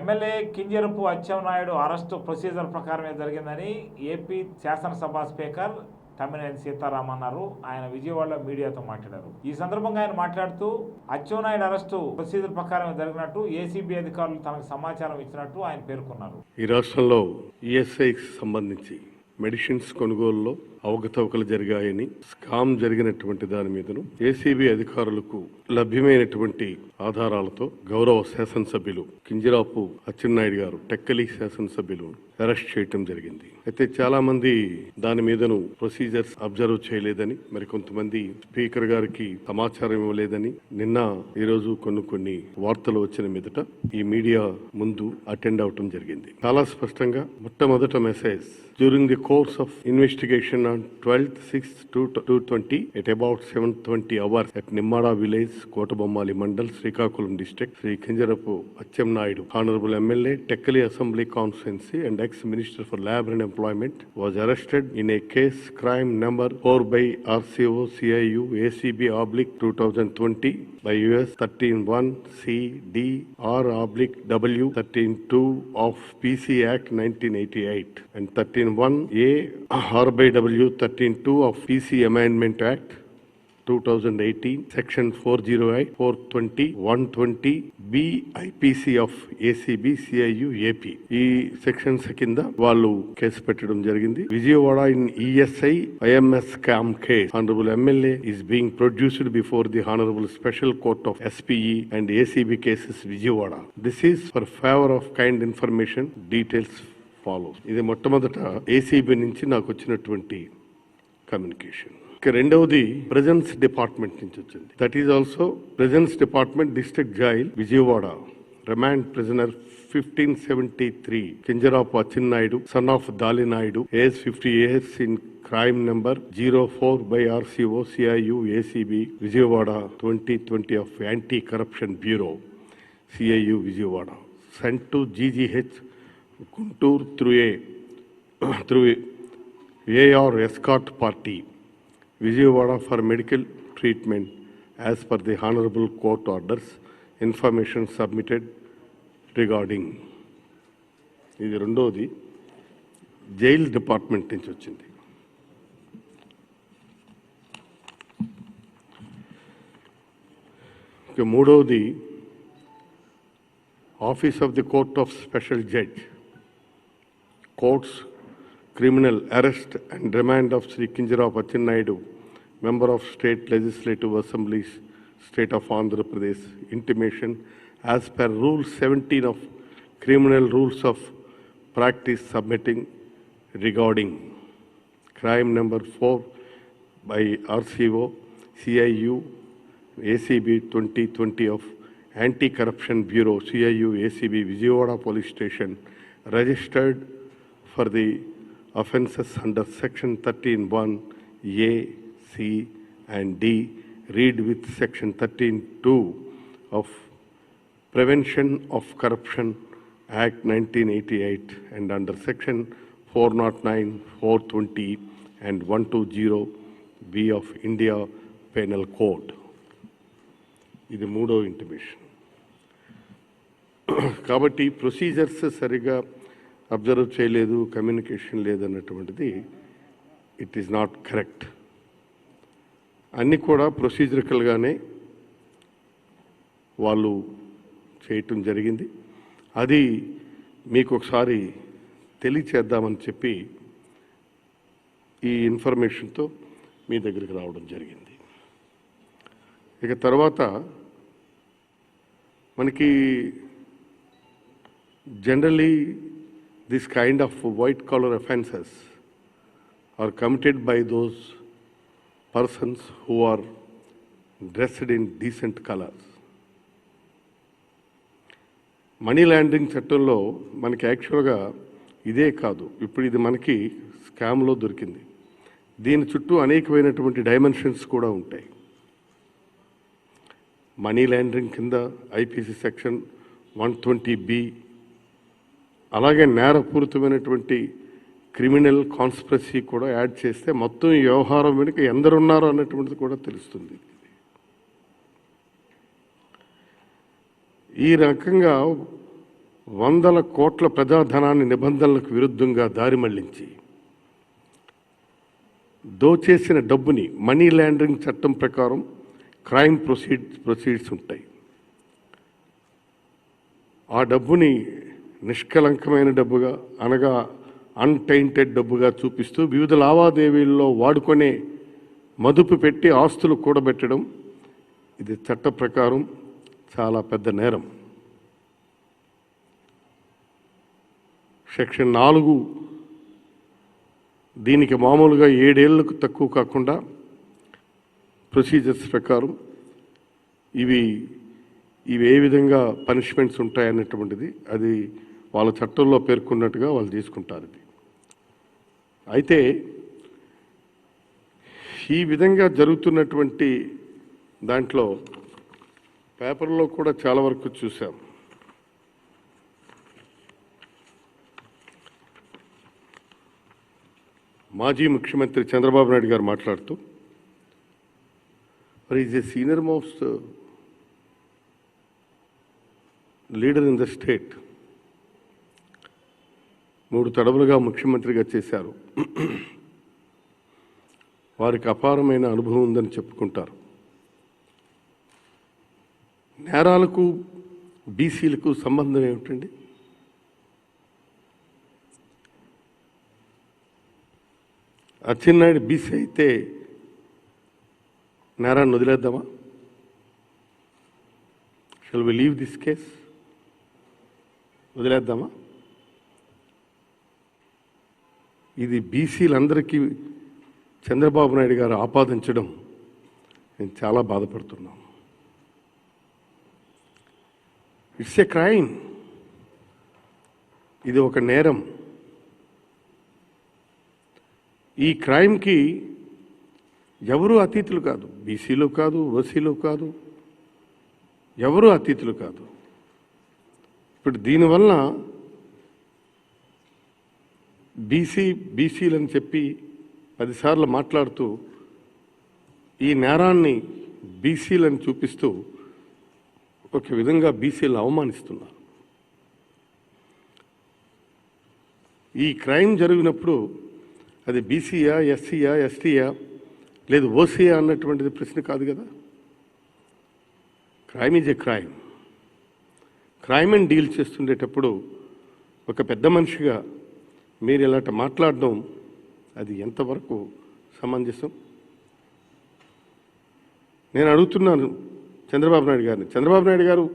MLA Kinjarapu Atchannaidu arrest procedure ప్రకారమే జరిగిందని AP శాసనసభ స్పీకర్ తమ్మినేని సీతారాం అన్నారు. ఆయన విజయవాడలో మీడియాతో మాట్లాడారు. ఈ సందర్భంగా ఆయన మాట్లాడుతూ అచ్చెన్నాయుడు అరెస్టు ప్రొసీజర్ ప్రకారమే జరిగినట్టు ఏసీబీ అధికారులు తనకు సమాచారం ఇచ్చినట్టు ఆయన పేర్కొన్నారు. ఈ రాష్ట్రంలో ఈఎస్ఐకి సంబంధించి మెడిసిన్స్ కొనుగోలులో అవకతవకలు జరిగాయని, స్కామ్ జరిగినటువంటి దాని మీదను ఏసీబీ అధికారులకు లభ్యమైనటువంటి ఆధారాలతో గౌరవ శాసనసభ్యులు కింజరాపు అచ్చెన్నాయుడు గారు, టెక్కలి శాసనసభ్యులు అరెస్ట్ చేయటం జరిగింది. అయితే చాలా మంది దాని మీదను ప్రొసీజర్స్ అబ్జర్వ్ చేయలేదని, మరికొంతమంది స్పీకర్ గారికి సమాచారం ఇవ్వలేదని నిన్న ఈరోజు కొన్ని వార్తలు వచ్చిన మీదట ఈ మీడియా ముందు అటెండ్ అవటం జరిగింది. చాలా స్పష్టంగా మొట్టమొదట message during the course of investigation on 12/6/2020 at about 7:20 hours at Nimmada village, Kotabommali Mandal, Srikakulam district, Sri Kinjarapu Accheన్నాయుడు, Honorable MLA, Tekkali Assembly Constituency and ex-Minister for Labor and Employment, was arrested in a case crime number 4 by RCO CIU ACB/2020 by US 13(1) C D R/W 13(2) of PC Act 1988 and 13(1) A R/W 13(2) of PC Amendment Act 2018, Section 408, 420, 120 B IPC of ACB CIU AP. ఈ sections కింద వాళ్ళు case పెట్టడం జరిగింది. Vijayawada in ESI IMS scam case. Honorable MLA is being produced before the Honorable Special Court of SPE and ACB cases Vijayawada. This is for favor of kind information. Details follow. ఇది మొట్టమొదట ACB నుంచి నాకు వచ్చినటువంటి communication. రెండవది presence department నుంచి వచ్చింది. That is also presence department, district jail Vijayawada, remand prisoner 1573 Kinjarapu Atchannaidu, son of Dalinaidu, age 50 years in crime number 04 by RCO CIU ACB Vijayawada 2020 of Anti-Corruption Bureau CIU Vijayawada, sent to GGH Guntur through AR escort party Vijayawada for medical treatment as per the Honorable Court orders. Information submitted regarding. ఇది రెండోది jail department నుంచి వచ్చింది. ఇక మూడవది office of the court of special judge, courts criminal arrest and remand of Sri Kinjarapu Accheన్నాయుడు, member of State Legislative Assembly, State of Andhra Pradesh, intimation as per Rule 17 of Criminal Rules of Practice submitting regarding crime number 4 by RCO CIU ACB 2020 of Anti-Corruption Bureau CIU ACB Vijayawada Police Station, registered for the offences under Section 13(1) A, C and D, read with Section 13(2) of Prevention of Corruption Act 1988 and under Section 409, 420 and 120 B of India Penal Code. ఇది మూడో intimation. కాబట్టి procedures సరిగా observe చేయలేదు, communication లేదన్నటువంటిది it is not correct. అన్నీ కూడా ప్రొసీజరికల్గానే వాళ్ళు చేయటం జరిగింది. అది మీకు ఒకసారి తెలియచేద్దామని చెప్పి ఈ ఇన్ఫర్మేషన్తో మీ దగ్గరికి రావడం జరిగింది. ఇక తర్వాత మనకి generally this kind of white collar offences are committed by those persons who are dressed in decent colors. Money laundering చట్టంలో మనకి యాక్చువల్గా ఇదే కాదు, ఇప్పుడు ఇది మనకి స్కామ్లో దొరికింది. దీని చుట్టూ అనేకమైనటువంటి డైమెన్షన్స్ కూడా ఉంటాయి. మనీ లాండరింగ్ కింద IPC సెక్షన్ 120B, అలాగే నేరపూరితమైనటువంటి క్రిమినల్ కాన్స్పిరసీ కూడా యాడ్ చేస్తే మొత్తం ఈ వ్యవహారం వెనుక ఎందరున్నారో అన్నటువంటిది కూడా తెలుస్తుంది. ఈ రకంగా వందల కోట్ల ప్రజాధనాన్ని నిబంధనలకు విరుద్ధంగా దారి మళ్లించి దోచేసిన డబ్బుని మనీ లాండరింగ్ చట్టం ప్రకారం క్రైమ్ ప్రొసీడ్స్ ఉంటాయి. ఆ డబ్బుని నిష్కలంకమైన డబ్బుగా అనగా అన్టైంటెడ్ డబ్బుగా చూపిస్తూ వివిధ లావాదేవీల్లో వాడుకునే మదుపు పెట్టి ఆస్తులు కూడబెట్టడం ఇది చట్ట ప్రకారం చాలా పెద్ద నేరం. సెక్షన్ 4 దీనికి మామూలుగా 7 ఏళ్లకు తక్కువ కాకుండా ప్రొసీజర్స్ ప్రకారం ఇవి ఏ విధంగా పనిష్మెంట్స్ ఉంటాయనేటువంటిది అది వాళ్ళ చట్టంలో పేర్కొన్నట్టుగా వాళ్ళు తీసుకుంటారు. ఇది అయితే ఈ విధంగా జరుగుతున్నటువంటి దాంట్లో పేపర్లో కూడా చాలా వరకు చూసాం. మాజీ ముఖ్యమంత్రి చంద్రబాబు నాయుడు గారు మాట్లాడుతూ మరి is a senior most leader in the state, 3 తడవులుగా ముఖ్యమంత్రిగా చేశారు, వారికి అపారమైన అనుభవం ఉందని చెప్పుకుంటారు. నేరాలకు బీసీలకు సంబంధం ఏమిటండి? అచ్చెన్నాయుడు బీసీ అయితే నేరాన్ని వదిలేద్దామా? Shall we leave this case? వదిలేద్దామా? ఇది బీసీలందరికీ చంద్రబాబు నాయుడు గారు ఆపాదించడం నేను చాలా బాధపడుతున్నాను. It's a crime. ఇది ఒక నేరం. ఈ క్రైమ్కి ఎవరు అతీతులు కాదు, బీసీలు కాదు, ఓసీలు కాదు, ఎవరు అతీతులు కాదు. ఇప్పుడు దీనివల్ల బీసీలని చెప్పి 10 సార్లు మాట్లాడుతూ ఈ నేరాన్ని బీసీలను చూపిస్తూ ఒక విధంగా బీసీలను అవమానిస్తున్నారు. ఈ క్రైమ్ జరిగినప్పుడు అది బీసీయా, ఎస్సీయా, ఎస్టీయా లేదు ఓసీయా అన్నటువంటిది ప్రశ్న కాదు కదా. Crime is a crime. Crime అని డీల్ చేస్తుండేటప్పుడు ఒక పెద్ద మనిషిగా మీరు ఇలాంటి మాట్లాడడం అది ఎంతవరకు సమంజసం? నేను అడుగుతున్నాను చంద్రబాబు నాయుడు గారిని, చంద్రబాబు నాయుడు గారు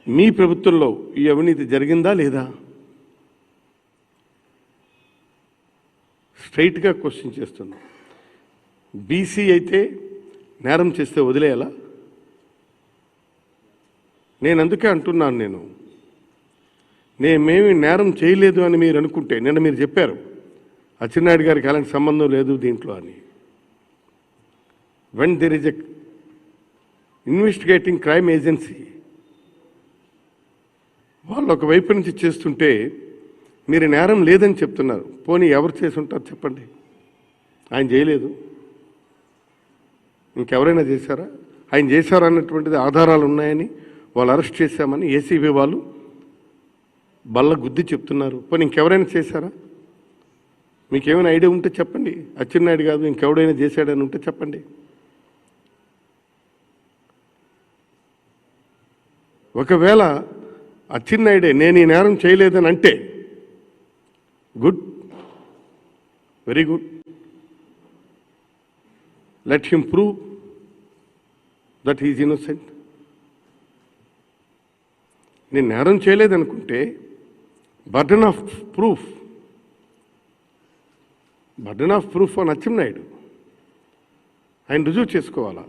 మీ ప్రభుత్వంలో ఈ అవినీతి జరిగిందా లేదా? స్ట్రైట్గా క్వశ్చన్ చేస్తున్నాం. బీసీ అయితే నేరం చేస్తే వదిలేయాలా? నేను అందుకే అంటున్నాను, మేమేమి నేరం చేయలేదు అని మీరు అనుకుంటే, నిన్న మీరు చెప్పారు అచ్చెన్నాయుడు గారికి అలాంటి సంబంధం లేదు దీంట్లో అని. When there is a investigating crime agency వాళ్ళు ఒక వైపు నుంచి చేస్తుంటే మీరు నేరం లేదని చెప్తున్నారు. పోనీ ఎవరు చేసి ఉంటారు చెప్పండి? ఆయన చేయలేదు, ఇంకెవరైనా చేశారా? ఆయన చేశారన్నటువంటిది ఆధారాలు ఉన్నాయని వాళ్ళు అరెస్ట్ చేశామని ఏసీబీ వాళ్ళు బల్ల గుద్ది చెప్తున్నారు. పోనీ ఇంకెవరైనా చేశారా? మీకేమైనా ఐడియా ఉంటే చెప్పండి. అచ్చెన్నాయుడు కాదు ఇంకెవడైనా చేశాడని ఉంటే చెప్పండి. ఒకవేళ అచ్చెన్నాయుడే నేను ఈ నేరం చేయలేదని అంటే good, very good, let him prove that he's innocent. నేను నేరం చేయలేదనుకుంటే burden of proof on Atchannaidu, ఆయన రుజువు చేసుకోవాలా.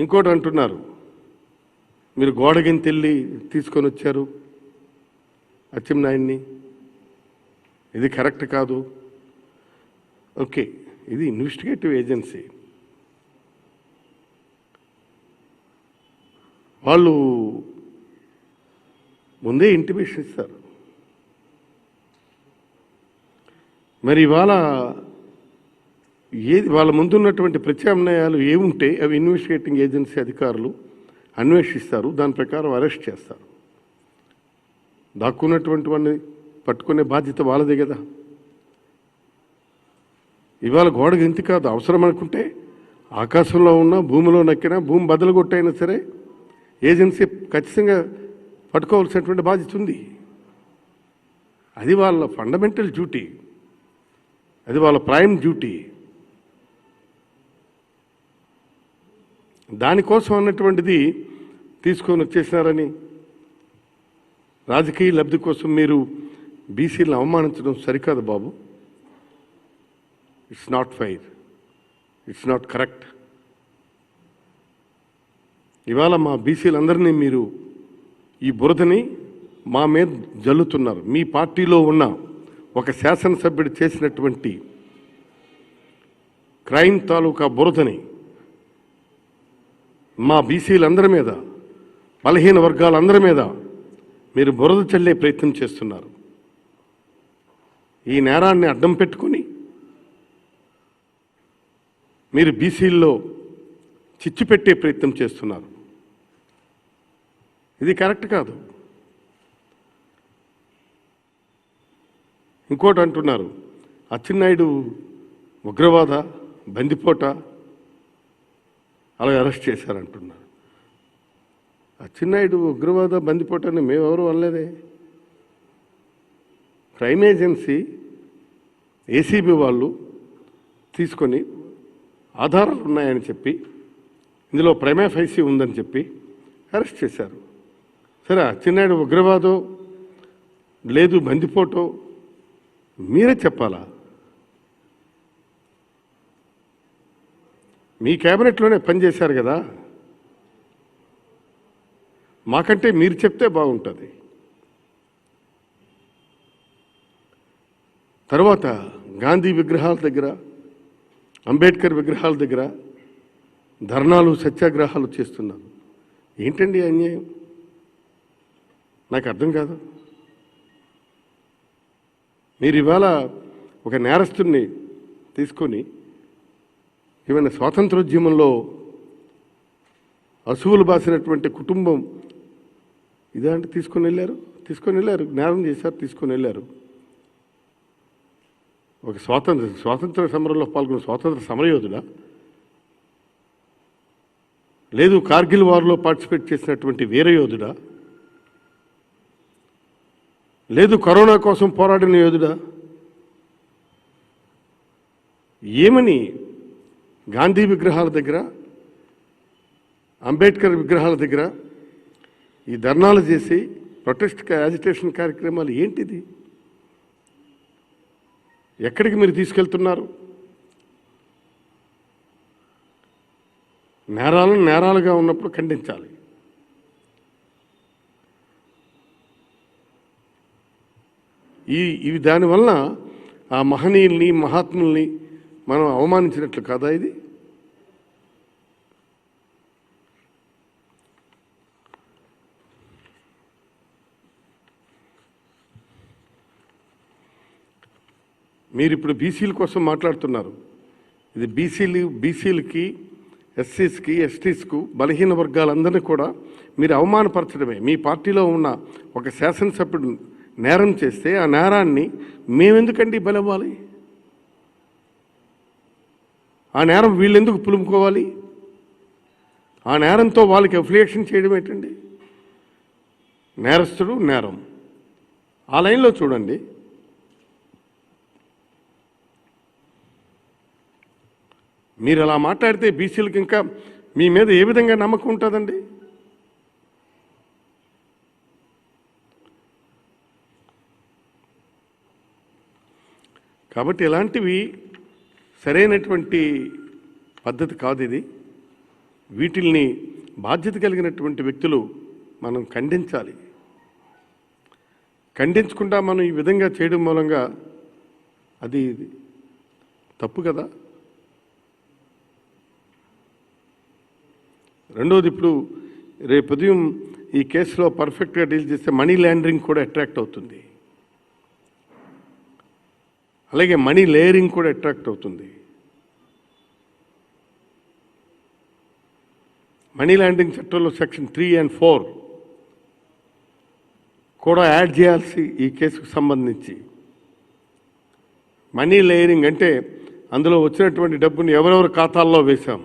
ఇంకోటి అంటున్నారు, మీరు గోడగింతెళ్ళి తీసుకొని వచ్చారు అచ్చెన్నాయుడిని, ఇది కరెక్ట్ కాదు. ఓకే, ఇది ఇన్వెస్టిగేటివ్ ఏజెన్సీ, వాళ్ళు ముందే ఇంటిమేషన్ ఇస్తారు. మరి ఇవాళ ఏది వాళ్ళ ముందున్నటువంటి ప్రత్యామ్నాయాలు ఏముంటే అవి ఇన్వెస్టిగేటింగ్ ఏజెన్సీ అధికారులు అన్వేషిస్తారు, దాని ప్రకారం అరెస్ట్ చేస్తారు. దాక్కున్నటువంటి వాడిని పట్టుకునే బాధ్యత వాళ్ళదే కదా. ఇవాళ గోడ గెంతి కాదు, అవసరం అనుకుంటే ఆకాశంలో ఉన్నా భూమిలో నక్కినా భూమి బదులు కొట్టైనా సరే ఏజెన్సీ ఖచ్చితంగా పట్టుకోవాల్సినటువంటి బాధ్యత ఉంది. అది వాళ్ళ ఫండమెంటల్ డ్యూటీ, అది వాళ్ళ ప్రైమ్ డ్యూటీ. దానికోసం అన్నటువంటిది తీసుకొని వచ్చేసినారని రాజకీయ లబ్ధి కోసం మీరు బీసీలను అవమానించడం సరికాదు Babu. It's not fair, it's not correct. ఇవాళ మా బీసీలందరినీ మీరు ఈ బురదని మా మీద జల్లుతున్నారు. మీ పార్టీలో ఉన్న ఒక శాసనసభ్యుడు చేసినటువంటి క్రైమ్ తాలూకా బురదని మా బీసీలందరి మీద, బలహీన వర్గాలందరి మీద మీరు బురద చల్లే ప్రయత్నం చేస్తున్నారు. ఈ నేరాన్ని అడ్డం పెట్టుకుని మీరు బీసీల్లో చిచ్చు పెట్టే ప్రయత్నం చేస్తున్నారు. ఇది కరెక్ట్ కాదు. ఇంకోటి అంటున్నారు, అచ్చెన్నాయుడు ఉగ్రవాద, బందిపోట, అలాగే అరెస్ట్ చేశారంటున్నారు. అచ్చెన్నాయుడు ఉగ్రవాద, బందిపోటని మేమెవరూ అనలేదే. క్రైమ్ ఏజెన్సీ, ఏసీబీ వాళ్ళు తీసుకొని ఆధారాలు ఉన్నాయని చెప్పి, ఇందులో ప్రైమా ఫైసీ ఉందని చెప్పి అరెస్ట్ చేశారు. సరే, అచ్చెన్నాయుడు ఉగ్రవాదో లేదు బందిపోటో మీరే చెప్పాలా? మీ క్యాబినెట్లోనే పనిచేశారు కదా, మాకంటే మీరు చెప్తే బాగుంటుంది. తర్వాత గాంధీ విగ్రహాల దగ్గర, అంబేద్కర్ విగ్రహాల దగ్గర ధర్నాలు, సత్యాగ్రహాలు చేస్తున్నారు. ఏంటండి అన్యాయం? నాకు అర్థం కాదు. మీరు ఇవాళ ఒక నేరస్తుడిని తీసుకొని ఏమైనా స్వాతంత్రోద్యమంలో అసువులు బాసినటువంటి కుటుంబం ఇదంటే తీసుకొని వెళ్ళారు, నేరం చేశారు, తీసుకొని వెళ్ళారు. ఒక స్వాతంత్ర సమరంలో పాల్గొన్న స్వాతంత్ర సమరయోధుడా, లేదు కార్గిల్ వార్లో పార్టిసిపేట్ చేసినటువంటి వీరయోధుడా, లేదు కరోనా కోసం పోరాడిన యోధుడా? ఏమని గాంధీ విగ్రహాల దగ్గర, అంబేద్కర్ విగ్రహాల దగ్గర ఈ ధర్నాలు చేసి ప్రొటెస్ట్, యాజిటేషన్ కార్యక్రమాలు ఏంటిది? ఎక్కడికి మీరు తీసుకెళ్తున్నారు? నేరాలను నేరాలుగా ఉన్నప్పుడు ఖండించాలి. ఇవి దానివల్ల ఆ మహనీయుల్ని, మహాత్ముల్ని మనం అవమానించినట్లు కాదా ఇది? మీరు ఇప్పుడు బీసీల కోసం మాట్లాడుతున్నారు. ఇది బీసీలకి, ఎస్సీస్కి, ఎస్టీస్కు, బలహీన వర్గాలందరినీ కూడా మీరు అవమానపరచడమే. మీ పార్టీలో ఉన్న ఒక శాసనసభ్యుడు నేరం చేస్తే ఆ నేరాన్ని మేమెందుకండి బలవ్వాలి? ఆ నేరం వీళ్ళెందుకు పులుముకోవాలి? ఆ నేరంతో వాళ్ళకి అఫిలియేషన్ చేయడం ఏంటండి? నేరస్తుడు, నేరం ఆ లైన్లో చూడండి. మీరు అలా మాట్లాడితే బీసీలకు ఇంకా మీ మీద ఏ విధంగా నమ్మకం ఉంటుందండి? కాబట్టి ఇలాంటివి సరైనటువంటి పద్ధతి కాదు ఇది. వీటిల్ని బాధ్యత కలిగినటువంటి వ్యక్తులు మనం ఖండించాలి. ఖండించకుండా మనం ఈ విధంగా చేయడం మూలంగా అది తప్పు కదా. రెండోది, ఇప్పుడు రేపు ఉదయం ఈ కేసులో పర్ఫెక్ట్గా డీల్ చేస్తే మనీ లాండరింగ్ కూడా అట్రాక్ట్ అవుతుంది, అలాగే మనీ లేయరింగ్ కూడా అట్రాక్ట్ అవుతుంది. మనీ లాండరింగ్ చట్టంలో సెక్షన్ 3 and 4 కూడా యాడ్ చేయాల్సి ఈ కేసుకు సంబంధించి. మనీ లేయరింగ్ అంటే అందులో వచ్చినటువంటి డబ్బుని ఎవరెవరి ఖాతాల్లో వేశాం,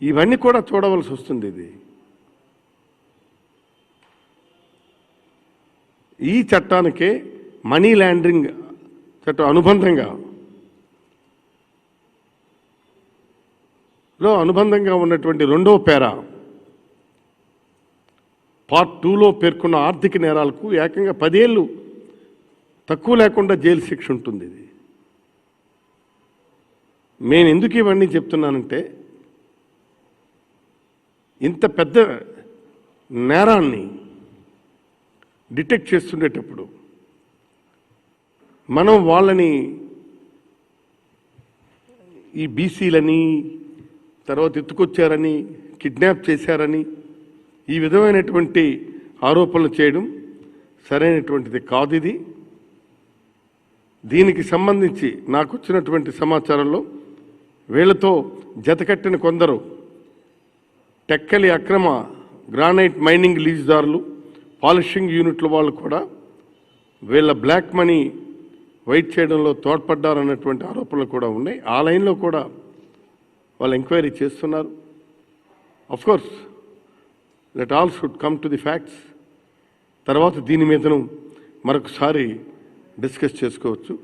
ఇవన్నీ కూడా చూడవలసి వస్తుంది. ఇది ఈ చట్టానికే మనీ లాండరింగ్ చట్టం అనుబంధంగా ఉన్నటువంటి 2వ పేరా పార్ట్ 2లో పేర్కొన్న ఆర్థిక నేరాలకు ఏకంగా 10 ఏళ్ళు తక్కువ లేకుండా జైలు శిక్ష ఉంటుంది. ఇది నేను ఎందుకు ఇవన్నీ చెప్తున్నానంటే, ఇంత పెద్ద నేరాన్ని డిటెక్ట్ చేస్తుండేటప్పుడు మనం వాళ్ళని ఈ బీసీలని తర్వాత ఎత్తుకొచ్చారని, కిడ్నాప్ చేశారని ఈ విధమైనటువంటి ఆరోపణలు చేయడం సరైనటువంటిది కాదు. ఇది దీనికి సంబంధించి నాకు వచ్చినటువంటి సమాచారంలో వీళ్ళతో జతకట్టిన కొందరు టెక్కలి అక్రమ గ్రానైట్ మైనింగ్ లీజుదారులు, పాలిషింగ్ యూనిట్ల వాళ్ళు కూడా వీళ్ళ బ్లాక్ మనీ వైట్ చేయడంలో తోడ్పడ్డారన్నటువంటి ఆరోపణలు కూడా ఉన్నాయి. ఆ లైన్లో కూడా వాళ్ళు ఎంక్వైరీ చేస్తున్నారు. Of course let all should come to the facts. తర్వాత దీని మీదను మరొకసారి డిస్కస్ చేసుకోవచ్చు.